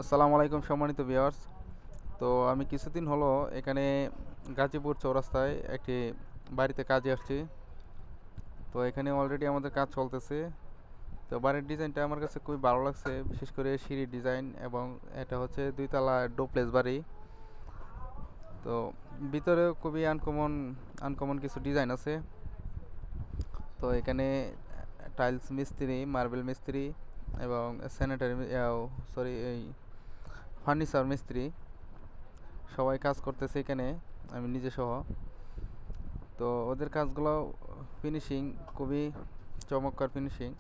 আসসালামু আলাইকুম সম্মানিত ভিউয়ার্স। তো আমি কিছুদিন হলো এখানে গাজীপুর চৌরাস্তায় একটি বাড়িতে কাজে আসছি। তো এখানে অলরেডি আমাদের কাজ চলতেছে। তো বাড়ির ডিজাইনটা আমার কাছে খুবই ভালো লাগছে, বিশেষ করে সিঁড়ির ডিজাইন, এবং এটা হচ্ছে 2 তলা ডুপ্লেক্স বাড়ি। তো ভিতরেও খুবই আনকমন আনকমন কিছু ডিজাইন আছে। তো এখানে টাইলস মিস্ত্রি, মার্বেল মিস্ত্রি এবং স্যানিটারি সরি এই ফার্নিচার মিস্ত্রি সবাই কাজ করতেছে এখানে, আমি নিজে সহ। তো ওদের কাজগুলো ফিনিশিং খুবই চমৎকার ফিনিশিং।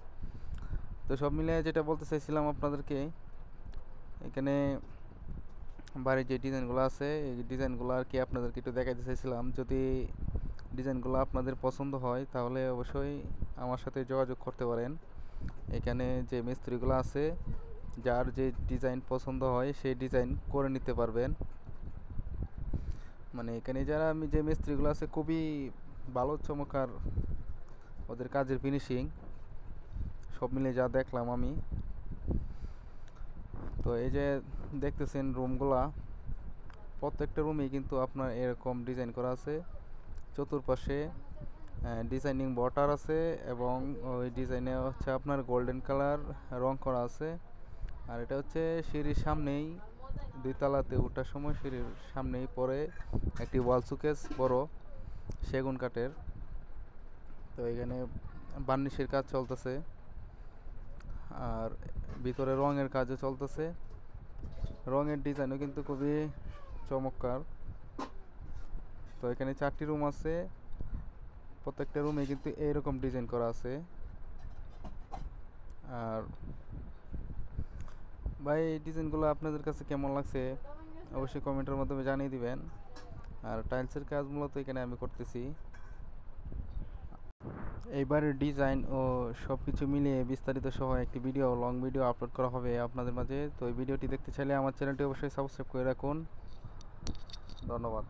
তো সব মিলিয়ে যেটা বলতে চাইছিলাম আপনাদেরকে, এখানে বাড়ির যে ডিজাইনগুলো আছে এই ডিজাইনগুলো আর কি আপনাদেরকে একটু দেখাইতে চাইছিলাম। যদি ডিজাইনগুলো আপনাদের পছন্দ হয় তাহলে অবশ্যই আমার সাথে যোগাযোগ করতে পারেন। এখানে যে মিস্ত্রিগুলো আছে, যার যে ডিজাইন পছন্দ হয় সেই ডিজাইন করে নিতে পারবেন। মানে এখানে যারা আমি যে মিস্ত্রিগুলো আছে খুবই ভালো চমৎকার ওদের কাজের ফিনিশিং, সব মিলে যা দেখলাম আমি। তো এই যে দেখতেছেন রুমগুলা, প্রত্যেকটা রুমেই কিন্তু আপনার এরকম ডিজাইন করা আছে। চতুর্পাশে ডিজাইনিং বর্ডার আছে, এবং ওই ডিজাইনে হচ্ছে আপনার গোল্ডেন কালার রং করা আছে। আর এটা হচ্ছে সিঁড়ির সামনেই, 2 তলাতে ওঠার সময় সিঁড়ির সামনেই পড়ে একটি ওয়াল সুকেস বড় সেগুন কাঠের। তো এখানে বার্নিশের কাজ চলতেছে, আর ভিতরে রঙের কাজও চলতেছে। রঙের ডিজাইনও কিন্তু খুবই চমৎকার। তো এখানে 4টি রুম আছে, প্রত্যেকটা রুমে কিন্তু এইরকম ডিজাইন করা আছে। আর ভাই, এই ডিজাইনগুলো আপনাদের কাছে কেমন লাগছে অবশ্যই কমেন্টের মাধ্যমে জানিয়ে দিবেন। আর টাইলসের কাজ মূলত এখানে আমি করতেছি। এইবারের ডিজাইন ও সব কিছু মিলিয়ে বিস্তারিত সহ একটি ভিডিও, লং ভিডিও আপলোড করা হবে আপনাদের মাঝে। তো এই ভিডিওটি দেখতে চাইলে আমার চ্যানেলটি অবশ্যই সাবস্ক্রাইব করে রাখুন। ধন্যবাদ।